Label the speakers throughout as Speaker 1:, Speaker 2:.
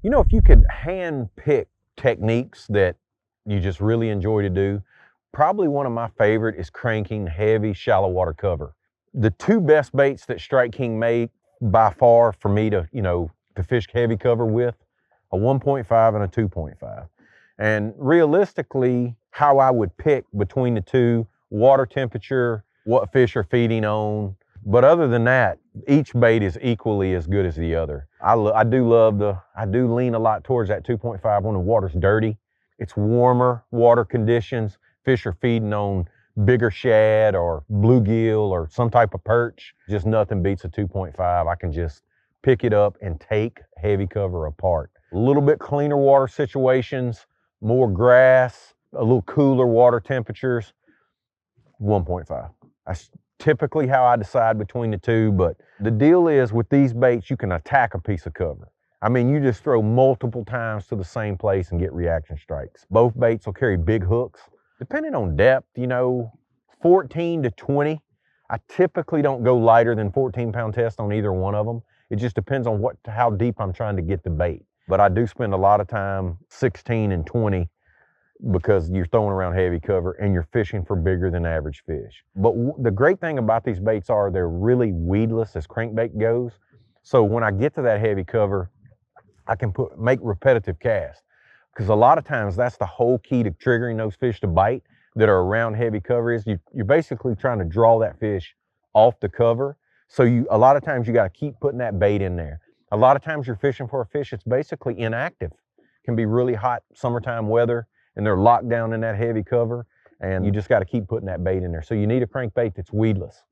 Speaker 1: You know, if you could hand pick techniques that you just really enjoy to do, probably one of my favorite is cranking heavy shallow water cover. The two best baits that Strike King made by far for me to, to fish heavy cover with, a 1.5 and a 2.5. And realistically, how I would pick between the two, water temperature, what fish are feeding on. But other than that, each bait is equally as good as the other. I do lean a lot towards that 2.5 when the water's dirty. It's warmer water conditions. Fish are feeding on bigger shad or bluegill or some type of perch. Just nothing beats a 2.5. I can just pick it up and take heavy cover apart. A little bit cleaner water situations, more grass, a little cooler water temperatures, 1.5. That's typically how I decide between the two, but the deal is with these baits, you can attack a piece of cover. I mean, you just throw multiple times to the same place and get reaction strikes. Both baits will carry big hooks. Depending on depth, 14 to 20. I typically don't go lighter than 14-pound test on either one of them. It just depends on how deep I'm trying to get the bait. But I do spend a lot of time 16 and 20 because you're throwing around heavy cover and you're fishing for bigger than average fish. But the great thing about these baits are they're really weedless as crankbait goes. So when I get to that heavy cover, I can make repetitive casts. Because a lot of times that's the whole key to triggering those fish to bite that are around heavy cover is you're basically trying to draw that fish off the cover. So a lot of times you got to keep putting that bait in there. A lot of times you're fishing for a fish that's basically inactive. It can be really hot summertime weather and they're locked down in that heavy cover and you just got to keep putting that bait in there. So you need a crankbait that's weedless.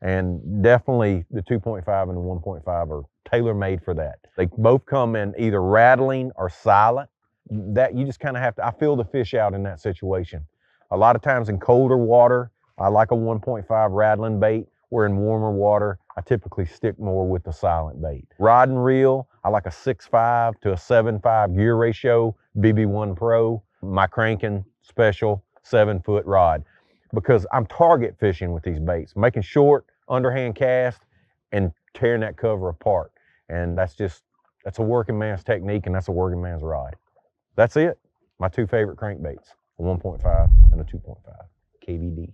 Speaker 1: And definitely the 2.5 and the 1.5 are tailor-made for that. They both come in either rattling or silent. That you just kind of have to, I feel the fish out in that situation. A lot of times in colder water, I like a 1.5 rattling bait, where in warmer water, I typically stick more with the silent bait. Rod and reel, I like a 6.5 to a 7.5 gear ratio, BB1 Pro. My cranking special 7-foot rod, because I'm target fishing with these baits, making short underhand cast and tearing that cover apart. And that's a working man's technique and that's a working man's rod. That's it. My two favorite crankbaits, a 1.5 and a 2.5, KVD.